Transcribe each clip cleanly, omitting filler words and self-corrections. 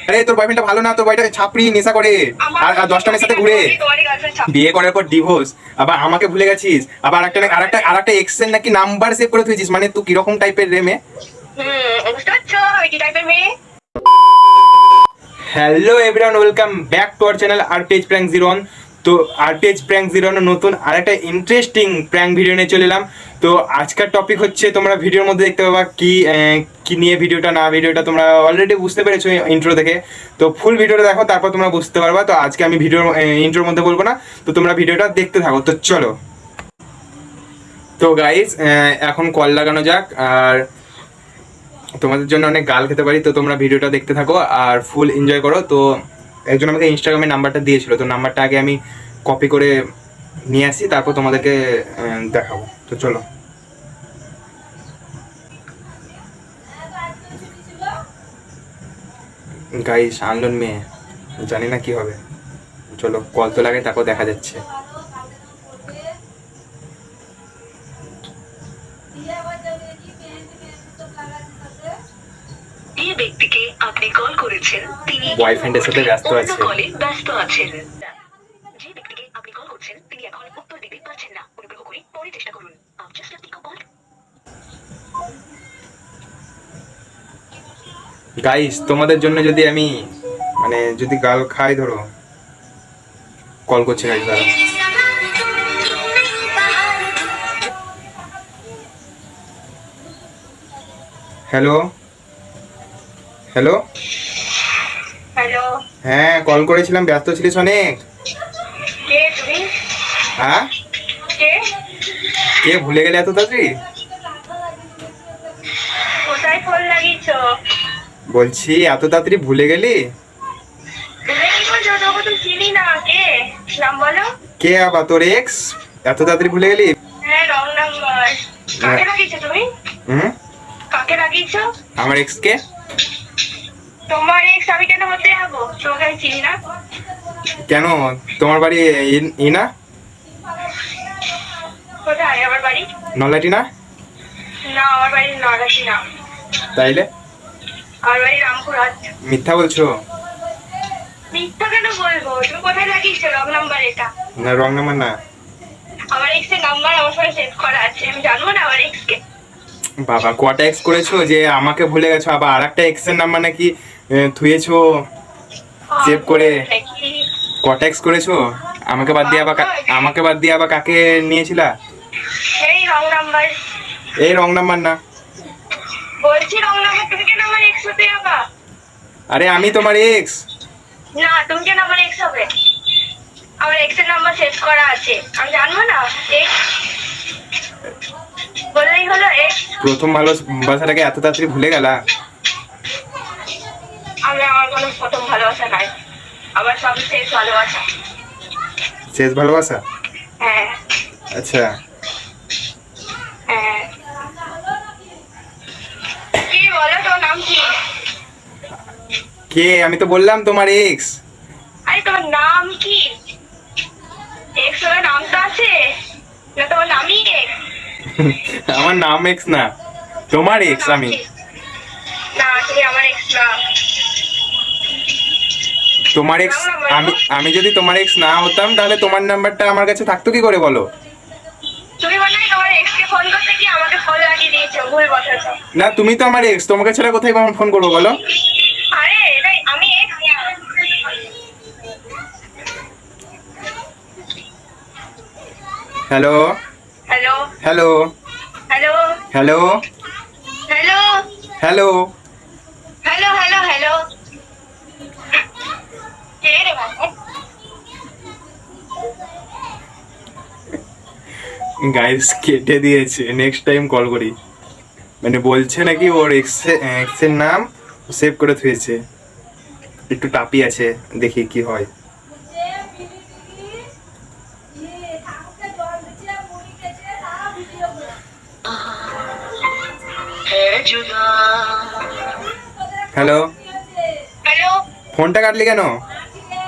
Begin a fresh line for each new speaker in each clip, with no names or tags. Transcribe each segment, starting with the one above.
আরে তোর বয়ফ্রেন্ডটা ভালো না, তোর বয়টা ছাপড়ি, নেশা করে আর 10টা মেয়ের সাথে ঘুরে, বিয়ে করার পর ডিভোর্স, আবার আমাকে ভুলে গেছিস, আবার আরেকটা এক্স এর নাকি নাম্বার সেভ করে তুইছিস। মানে তুই কিরকম টাইপের রে মেয়ে?
বুঝতে পারছো আমি কি টাইপের মেয়ে?
Hello everyone, welcome back to our channel RPH prank 01। তো আরপিএইচ প্র্যাঙ্ক 01 নতুন আরেকটা ইন্টারেস্টিং প্র্যাঙ্ক ভিডিও নিয়ে চলে এলাম। তো আজকের টপিক হচ্ছে, তোমরা ভিডিওর মধ্যে দেখতে পাবা কি নিয়ে ভিডিওটা তোমরা অলরেডি বুঝতে পেরেছো ইন্ট্রো দেখে। তো ফুল ভিডিওটা দেখো, তারপর তোমরা বুঝতে পারবা। তো আজকে আমি ভিডিওর ইন্ট্রোর মধ্যে বলবো না, তো তোমরা ভিডিওটা দেখতে থাকো। তো চলো, তো গাইস এখন কল লাগানো যাক, আর তোমাদের জন্য অনেক গাল খেতে পারি। তো তোমরা ভিডিওটা দেখতে থাকো আর ফুল এনজয় করো। তো একজন আমাকে ইনস্টাগ্রামে নাম্বারটা দিয়েছিল, তো নাম্বারটা আগে আমি কপি করে নিয়ে আসি, তারপর তোমাদেরকে দেখাবো। তো চলো গাইস, আনলোন মেয়ে, জানি না কি হবে। চলো কল তো লাগে, তারপর দেখা যাচ্ছে।
যে ব্যক্তিকে আপনি কল করেছেন তিনি
বয়ফ্রেন্ডের সাথে ব্যস্ত আছে।
কলে ব্যস্ত আছেন। যে ব্যক্তিকে আপনি কল করছেন তিনি এখন উত্তর দিতে পারছেন না। অনুগ্রহ করে পরে চেষ্টা করুন। आप just left the call।
Guys, তোমাদের জন্য যদি আমি যদি গাল খাই, ধরো কল করছি গাইস, দাঁড়াও। হ্যালো হ্যালো,
হ্যালো,
হ্যাঁ কল করেছিলাম, ব্যস্ত ছিলিস অনেক?
কে তুমি?
হ্যাঁ,
কে?
কে ভুলে গেলে এত তাড়াতাড়ি?
কোথায় ফোন লাগিয়েছো?
বলছি এত তাড়াতাড়ি ভুলে গেলি?
তুমি কি বলছো? তোকে তো চিনি না। কে? নাম বলো।
কে আবার তোর এক্স? এত তাড়াতাড়ি ভুলে গেলি?
হ্যাঁ, রং নাম্বার। কাকে লাগিয়েছো তুমি?
হুম,
কাকে লাগিয়েছো?
আমার এক্স কে?
তোমার এক্স আমি কেন হতে যাবো? তোমাকে আমি চিনি না।
কেন, তোমার বাড়ি না
কোথায় আমার বাড়ি?
নলাটি না?
না, আমার বাড়ি নড়াশি না।
তাইলে
আমার বাড়ি রামপুরহাট।
মিথ্যা বলছো?
মিথ্যা কেন বলবো? তুমি কোথায় লাগিয়েছো রং নাম্বার? এটা
না, রং নাম্বার না।
আমার এক্স এর নাম্বার আমার ফোনে সেভ করা আছে। আমি জানবো না আমার এক্স কে?
বাবা, কটা এক্স করেছো যে আমাকে ভুলে গেছো? আবার আরেকটা এক্স এর নাম্বার নাকি থুয়েছো সেভ করে? কটা এক্স করেছো? আমাকে বাদ দিয়ে আবার কাকে নিয়েছিলা?
এই রং নাম্বার।
এই রং নাম্বার না।
বলছি রং নাম্বার। তুমি কেন আমার এক্স হতে যাবা?
আরে আমি তোমার এক্স।
না, তুমি কেন আমার এক্স হবে? আমার এক্স এর নাম্বার সেভ করা আছে। আমি জানবো না? এক্স বললেই হলো এক্স।
প্রথম ভালোবাসাটাকে এত তাড়াতাড়ি ভুলে গেলা?
আমার কোনো প্রথম ভালোবাসা নাই। আমার সব শেষ ভালোবাসা।
শেষ ভালোবাসা?
হ্যাঁ
আচ্ছা,
হ্যাঁ। কি বলো, তোর নাম কি?
কে? আমি তো বললাম তোমার এক্স।
আরে তোমার নাম কি? এক্স হলে নাম তো আছে না? তোমার নামই এক্স?
আমার নাম এক্স না, তোমার এক্স আমি।
না, তুমি আমার এক্স না।
তোমার এক্স আমি যদি তোমার এক্স না হতাম, তাহলে তোমার নাম্বারটা আমার কাছে থাকতো কি করে বলো?
তুমি মনে হয় তোমার এক্স কে ফোন করতে গিয়ে আমাকে ফোন লাগিয়ে দিয়েছো, ভুল বসাছো।
না, তুমি তো আমার এক্স, তোমাকে ছাড়া কোথায় কখন ফোন করবো বলো?
আরে এটাই আমি ex.
Hello
hello
hello
hello
hello
hello
hello
hello hello hello. কে রে ভাই?
গাইস, কেটে দিয়েছে। নেক্সট টাইম কল করি। বলছে নাকি ওর এক্সের নাম সেভ করে থুয়েছে। একটু টাপি আছে, দেখি কি হয়। Hello,
hello.
ফোনটা কাটলি কেন?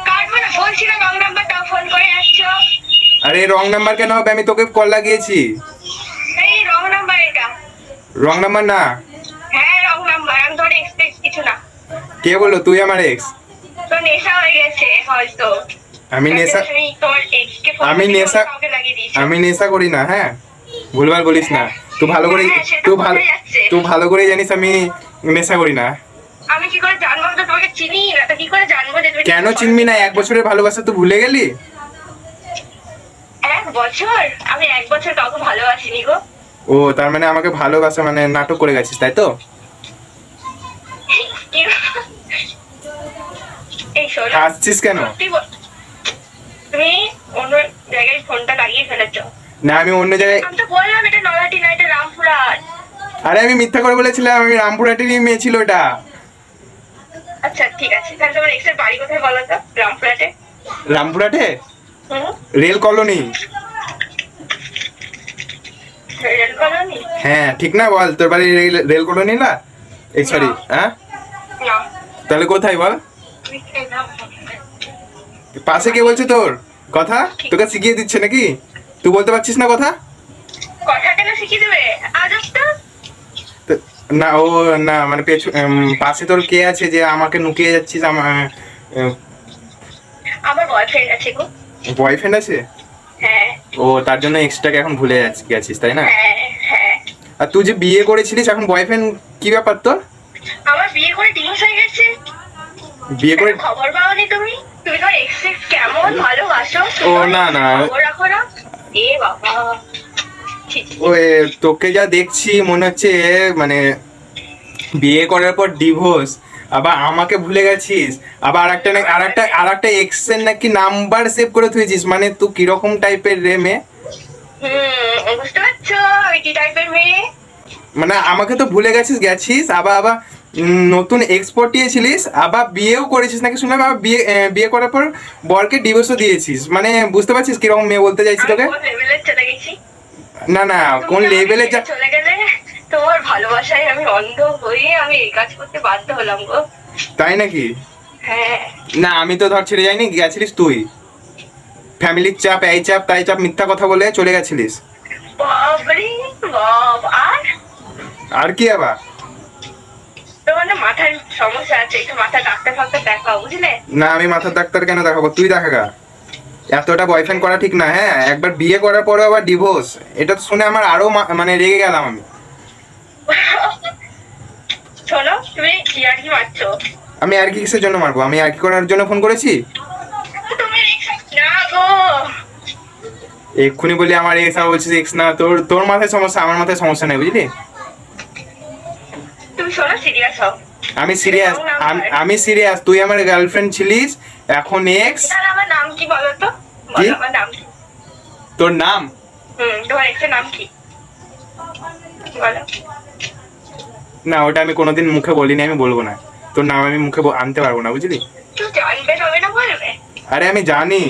কাটবো না, বলছি না রং নাম্বারটাও ফোন করে আসছো।
আরে রং নাম্বার কেন হবে? আমি তোকে কল লাগিয়েছি।
এই রং নাম্বার এটা।
রং নাম্বার না।
হ্যাঁ রং নাম্বার। আমি ধরে এক্সপেক্ট কিছু না।
কে বললো তুই আমার এক্স?
তো নেশা হয়ে গেছে হয়তো।
আমি নেশা
তুমি তোমার এক্সকে ফোন
আমি নেশা
কাউকে লাগিয়ে দিয়েছো।
আমি নেশা করি না, হ্যাঁ ভুলভাল বলিস না। তুই ভালো করে
হ্যাঁ, সেটা
তুই
বোঝা
ভালো
যাচ্ছে।
তুই ভালো করে জানিস আমি নেশা করি না।
আমি কি করে জানবো? আমি তো তোমাকে চিনি না, তো কি করে জানবো যে তুমি
কেন
নেশা করো?
চিনবি না? 1 বছরের ভালোবাসা তুই ভুলে গেলি?
1 বছর? আমি 1 বছর কাউকে ভালোবাসিনি গো।
ও তার মানে আমাকে ভালোবাসা মানে নাটক করে গেছিস, তাই তো?
এই শোনো,
হাসছিস কেন?
সত্যি তুমি অন্য জায়গায় ফোনটা লাগিয়ে ফেলেছো।
না আমি অন্য জায়গায়।
আমি তো বললাম এটা নয়াটি না, এটা রামপুরহাট।
আরে আমি মিথ্যা করে বলেছিলাম, আমি রামপুরহাটেরই মেয়ে ছিল ওটা।
আচ্ছা ঠিক আছে, তাহলে তোমার এক্সের বাড়ি কোথায় বলো তো? রামপুরহাটে?
রামপুরহাটে
হুম,
রেল কলোনি।
Rail colony?
হ্যাঁ ঠিক না? বল তোর বাড়ি রেল কলোনি না? এই সরি, হ্যাঁ
না,
তাহলে কোথায় বল?
তুমি কে নাম?
পাশে কে বলছে তোর কথা? তোকে শিখিয়ে দিচ্ছে নাকি? তুই বলতে পারছিস না কথা?
কথা কেন শিখিয়ে দেবে? আজ তো
তো- না ও না মানে পাশে তোর কে আছে যে আমাকে নুকিয়ে যাচ্ছিস? আমার
আমার বয়ফ্রেন্ড আছে গো।
বয়ফ্রেন্ড আছে?
হ্যাঁ
ও তার জন্য এক্সট্রাকে এখন ভুলে গেছিস তাই না?
হ্যাঁ হ্যাঁ।
আর তুই যে বিয়ে করেছিলিস এখন বয়ফ্রেন্ড, কি ব্যাপার তোর?
আমার বিয়ে করে ডিভোর্স হয়ে গেছে।
বিয়ে করে?
খবর পাওনি তুমি? তুমি তোমার এক্স কেমন ভালোবাসো?
ও না না,
খবর রাখো না? এ বাবা, ছি, ছি।
ওই তোকে যা দেখছি মনে হচ্ছে মানে বিয়ে করার পর ডিভোর্স, আবার আমাকে ভুলে গেছিস, আবার আরেকটা এক্স এর নাকি নাম্বার সেভ করে থুয়েছিস, মানে তুই কিরকম টাইপের রে মেয়ে?
বুঝতে পারছো আমি কি টাইপের মেয়ে?
মানে আমাকে তো ভুলে গেছিস আবার আবার নতুন এক্সপোর্ট দিয়েছিলিস, আবার বিয়েও করেছিস নাকি শুনলাম, আবার বিয়ে করার পর বরকে ডিভোর্সও দিয়েছিস, মানে বুঝতে পারছিস কিরকম মেয়ে বলতে চাইছি
আমি
তোকে?
কোন লেভেলে চলে গেছি?
না না, কোন
তুমি আমাকে
লেভেলে
ছেড়ে চলে গেলে, তোমার ভালোবাসায় আমি অন্ধ হয়ে আমি এই কাজ করতে বাধ্য হলাম গো।
তাই নাকি?
হ্যাঁ।
না আমি তো ধর ছেড়ে যাইনি, গেছিলিস তুই ফ্যামিলির চাপ, এই চাপ তাই চাপ, মিথ্যা কথা বলে চলে গেছিলিস।
বাবরে বাব।
আর কি আবার?
তোমার না মাথার সমস্যা আছে, একটু মাথা ডাক্তার ফাক্তার দেখাও, বুঝলে?
না আমি মাথার ডাক্তার কেন দেখাবো? তুই দেখাগা। এতটা বয়ফ্রেন্ড করা ঠিক না, হ্যাঁ একবার বিয়ে করার পরে আবার ডিভোর্স, এটা তো শুনে আমার আরো মানে রেগে গেলাম আমি।
শোনো, তুমি ইয়ার্কি মারছো।
আমি আর কি কিসের জন্য মারবো? আমি আর কি করার জন্য ফোন করেছি?
তুমি না গো।
এক্ষুনি বলি আমার এক্স, আমার বলছিস এক্স না। তোর মাথায় সমস্যা, আমার মাথায় সমস্যা নেই, বুঝলি?
তুমি শোনো, সিরিয়াস হও।
আমি সিরিয়াস, আমি সিরিয়াস। তুই আমার গার্লফ্রেন্ড ছিলিস, এখন এক্স।
তাহলে আমার নাম কি বলো তো?
কি?
বলো আমার নাম কি?
তোর নাম?
তোমার এক্সের নাম কি বলো?
না ওটা আমি কোনোদিন মুখে বলিনি, আমি বলবো না। তোর নাম আমি মুখে আনতে পারবো না, বুঝলি?
তুই জানবে তবে না বলবে।
আরে আমি জানি।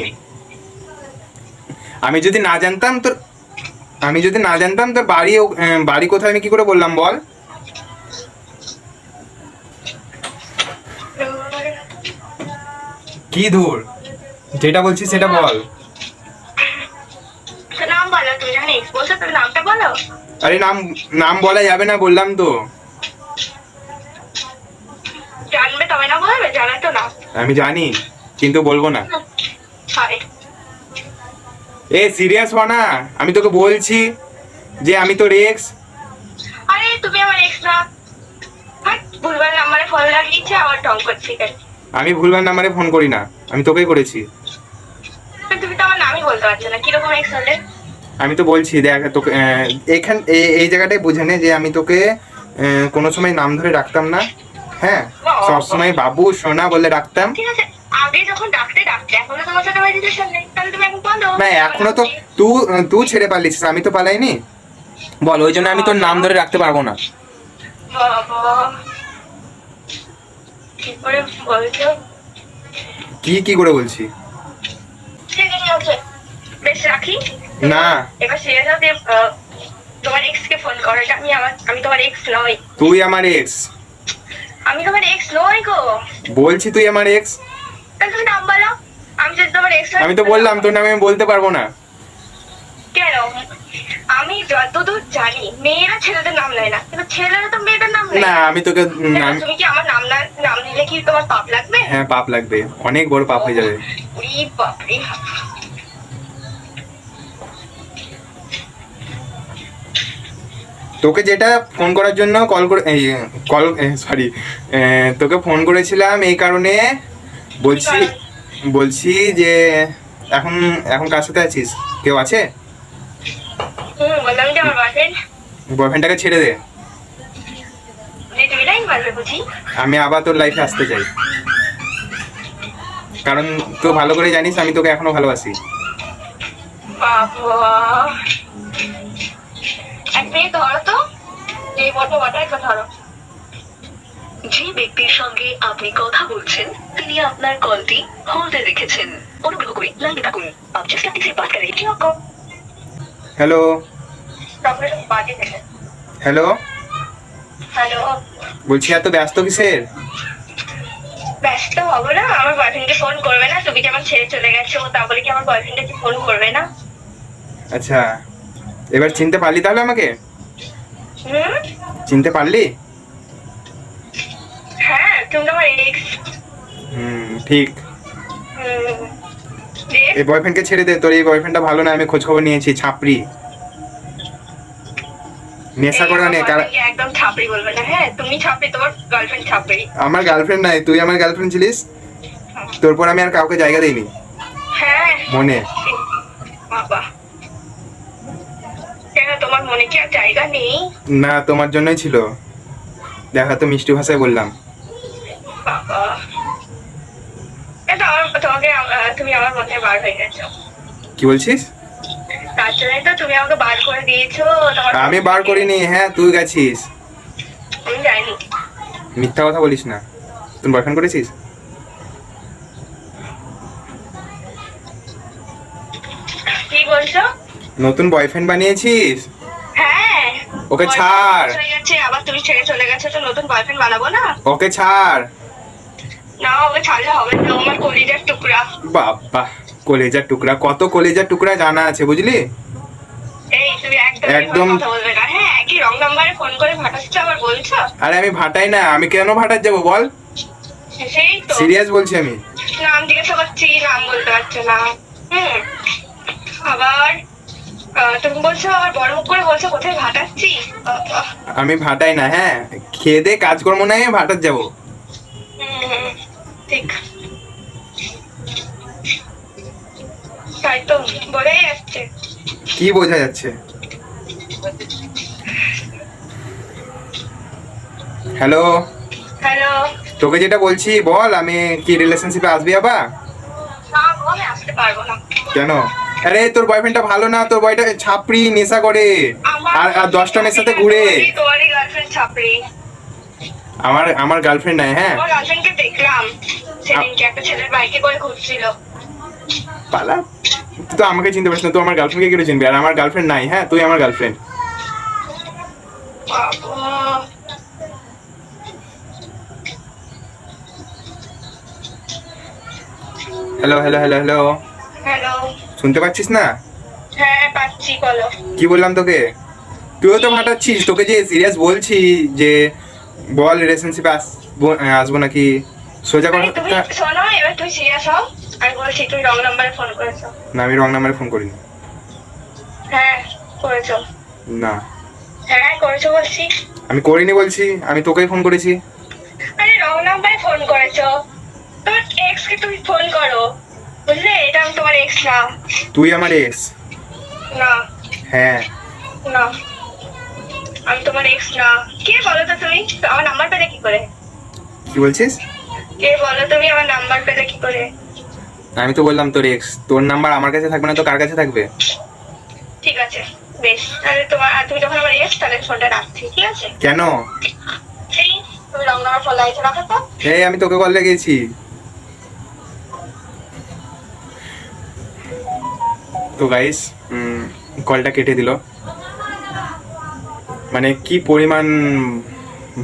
আমি যদি না জানতাম তোর বাড়ি কোথায় আমি কি করে বললাম বল? কি দূর, যেটা বলছিস সেটা বল।
নাম বলো, তুমি যখন এক্স বলছো তাহলে নামটা বলো।
আরে নাম বলা যাবে না বললাম তো।
জানবে তবে না বলবে, জানাই তো না।
আমি জানি কিন্তু বলবো না।
সরি।
এ সিরিয়াস হ না, আমি তোকে বলছি যে আমি তোর এক্স।
আরে তুমি আমার এক্স না। ভুলভাল নাম্বারে ফোন লাগিয়েছে, আবার ঢং করছি কেন?
আমি ভুলভাল নাম্বারে ফোন করি না, আমি তোকেই করেছি।
তুমি তো আমার নামই বলতে পারছো না, কিরকম এক্স হলে?
আমি তো বলছি দেখ তোকে এই জায়গাটায় বুঝে নে যে আমি তোকে কোনো সময় নাম ধরে রাখতাম না, হ্যাঁ সবসময় বাবু সোনা বলে রাখতাম।
ঠিক আছে, আগে যখন ডাকতে এখনো তোমার সাথে আমার রিলেশন নেই, তাহলে তুমি এখন বলো।
না এখনো তো তুই ছেড়ে পালিস, আমি তো পালাইনি। বল ওই জন্য আমি তোর নাম ধরে রাখতে পারবো না।
বাবা, কি করে বলছো?
কি করে বলছি?
ঠিক আছে, বেশ রাখি।
না
এবার সিরিয়াস হতে তোমার এক্স কে ফোন করো। এটা আমি তোমার এক্স নই।
তুই আমার এক্স।
আমি তোমার এক্স নই গো।
বলছি তুই আমার এক্স।
তাহলে তুমি নাম বলো। আমি যদি তোমার এক্স
আমি তো বললাম তোর নাম আমি বলতে পারবো না।
কেন? আমি যতদূর জানি মেয়েরা ছেলেদের নাম নেয় না, কিন্তু ছেলেরা তো মেয়েদের নাম নেয়।
না আমি তোকে
তুমি কি আমার নাম নিলে কি তোমার পাপ লাগবে?
হ্যাঁ পাপ লাগবে, অনেক বড় পাপ হয়ে যাবে।
ওরে বাপরে।
তোকে যেটা ফোন করার জন্য সরি, তোকে ফোন করেছিলাম এই কারণে, বলছি বলছি যে এখন এখন কার সাথে আছিস? কেউ আছে?
বললাম যে আমার বয়ফ্রেন্ড।
বয়ফ্রেন্ডটাকে ছেড়ে দে,
যে তুমি লাইন মারবে বুঝি।
আমি আবার তোর লাইফে আসতে চাই, কারণ তুই ভালো করে জানিস আমি তোকে এখনো ভালোবাসি।
বাবা, এক মিনিট ধরো তো, এই ফটোটা একবার ধরো। যে ব্যক্তির সঙ্গে আপনি কথা বলছেন তিনি আপনার কলটি হোল্ডে রেখেছেন। অনুগ্রহ করে লাইনে থাকুন। आप जिस व्यक्ति से बात कर रहे हैं आपको
হ্যালো
बातें देखें।
হ্যালো,
হ্যালো,
বলছি এত ব্যস্ত কিসের?
ব্যস্ত হবো না? আমার বয়ফ্রেন্ডকে ফোন করবে না? তুমি যেমন ছেড়ে চলে গেছো তা বলে কি আমার বয়ফ্রেন্ডকে ফোন করবে না?
আচ্ছা, এবার চিনতে পারলি তাহলে আমাকে?
হুম,
চিনতে পারলি?
হ্যাঁ, তুমি তো আমার এক্স।
ঠিক।
যে
এই বয়ফ্রেন্ডকে ছেড়ে দে, তোর এই বয়ফ্রেন্ডটা ভালো না, আমি খোঁজ খবর নিয়েছি, ছাপরি, নেশা করে অনেক। আর
একদম ছাপড়ি বলবে না, হ্যাঁ? তুমি ছাপড়ি, তোমার গার্লফ্রেন্ড ছাপড়ি।
আমার গার্লফ্রেন্ড নাই, তুই আমার গার্লফ্রেন্ড ছিলিস, তোর পর আমি আর কাউকে জায়গা দিইনি
হ্যাঁ
মনে।
বাবা, কেন তোমার মনে কি আর জায়গা নেই?
না, তোমার জন্যই ছিল, দেখা তো মিষ্টি ভাষায় বললাম।
বাবা, এটা তোমাকে তুমি আমার মধ্যে বার হয়ে গেছো।
কি বলছিস?
তার জন্যই তো তুমি আমাকে বার করে দিয়েছো।
আমি বার করিনি, হ্যাঁ তুই গেছিস।
আমি জানি।
মিথ্যা কথা বলিস না, তুই বয়ফ্রেন্ড করেছিস?
কি বলছো?
নতুন বয়ফ্রেন্ড বানিয়েছিস?
হ্যাঁ,
ওকে ছাড়।
হয়ে গেছে, আবার তুমি ছেড়ে চলে গেছো, তো নতুন বয়ফ্রেন্ড বানাবো না?
ওকে ছাড়।
না, ওকে ছাড়লে হবে না, আমার কলিজার টুকরা।
বাবা, কলেজার টুকরা? কত কলেজার টুকরা জানা আছে বুঝলি?
এই তুমি একদম
একদম।
কথা বলবে না, হ্যাঁ? একই রং নাম্বারে ফোন করে ফাটাচ্ছ, আবার বলছো।
আরে আমি ভাটাই না, আমি কেন ভাটার যাবো বল?
সেই তো
সিরিয়াস বলছি আমি।
নাম জিজ্ঞাসা করছি, নাম বলতে পারছো না। হুম, আবার তুমি বলছো, আবার বড় মুখ করে বলছো কোথায় ভাটাচ্ছি।
আমি ভাটাই না, হ্যাঁ, খেয়ে দে কাজকর্ম নাই, ভাটার যাবো।
ঠিক, তাই তো বলেই যাচ্ছে।
কি বোঝা যাচ্ছে? হ্যালো,
হ্যালো,
তোকে যেটা বলছি বল, আমি কি রিলেশনশিপে আসবি আবার?
না গো, আমি আসতে পারবো না।
কেন? আরে তোর বয়ফ্রেন্ডটা ভালো না, তোর বয়টা ছাপড়ি, নেশা করে, আর 10টা মেয়ের সাথে ঘুরে।
তোমারই গার্লফ্রেন্ড ছাপড়ি।
আমার গার্লফ্রেন্ড নাই, হ্যাঁ।
আমার গার্লফ্রেন্ডকে দেখলাম সেদিনকে একটা ছেলের বাইকে করে ঘুরছিল।
পালা, তুই তো আমাকে চিনতে পারিস না, তুই আমার গার্লফ্রেন্ডকে কি করে চিনবি? আর আমার গার্লফ্রেন্ড নাই, হ্যাঁ, তুই আমার girlfriend. Hello hello hello hello,
hello,
শুনতে পাচ্ছিস না?
হ্যাঁ পাচ্ছি, বলো।
কি বললাম তোকে? তুইও তো ভাটাচ্ছিস, তোকে যে সিরিয়াস বলছি যে বল রিলেশনশিপে আসবো নাকি, সোজা
আরে তুমি
কথা।
শোনো, এবার তুই সিরিয়াস হও। আমি বলছি তুমি রং নাম্বারে ফোন করেছো।
না, আমি রং নাম্বারে ফোন করিনি।
হ্যাঁ করেছো।
না,
হ্যাঁ করেছো বলছি।
আমি করিনি বলছি, আমি তোকেই ফোন করেছি।
আরে রং নাম্বারে ফোন করেছো, তোমার এক্স কে তুমি ফোন করো, বুঝলে? এটা আমি তোমার এক্স না।
তুই আমার এক্স।
না
হ্যাঁ।
না, আমি তোমার এক্স না। কে বলো তো তুমি? আমার নাম্বার পেলে কি করে?
কি বলছিস?
কে বলো তুমি আমার নাম্বার পেলে কি করে?
আমি তো বললাম তোর এক্স, তোর নাম্বার আমার কাছে থাকবে না তো কার কাছে থাকবে?
ঠিক আছে, বেশ, তাহলে তুমি যখন আমার এক্স, তাহলে ফোনটা রাখছি, ঠিক আছে?
কেন?
এই তুমি রং নাম্বার ফোন লাগিয়েছো, রাখো তো।
এই আমি তোকে কল লেগেছি। তো গাইস, কলটা কেটে দিল। মানে কি পরিমাণ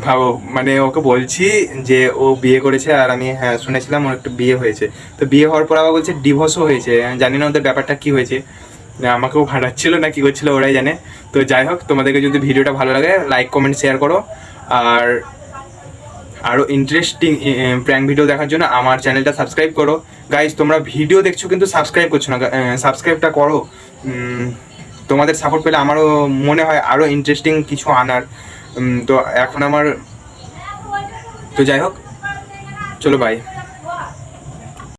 ভাবো, মানে ওকে বলছি যে ও বিয়ে করেছে, আর আমি হ্যাঁ শুনেছিলাম ওর একটু বিয়ে হয়েছে, তো বিয়ে হওয়ার পর আবার বলছে ডিভোর্সও হয়েছে। জানি না ওদের ব্যাপারটা কি হয়েছে, আমাকেও ভাড়াচ্ছিল না কি করছিল ওরাই জানে। তো যাই হোক, তোমাদেরকে যদি ভিডিওটা ভালো লাগে লাইক কমেন্ট শেয়ার করো, আর আরও ইন্টারেস্টিং প্র্যাঙ্ক ভিডিও দেখার জন্য আমার চ্যানেলটা সাবস্ক্রাইব করো। গাইজ তোমরা ভিডিও দেখছো কিন্তু সাবস্ক্রাইব করছো না, সাবস্ক্রাইবটা করো। তোমাদের সাপোর্ট পেলে আমারও মনে হয় আরও ইন্টারেস্টিং কিছু আনার। তো এখন আমার তো যাই হোক, চলো বাই।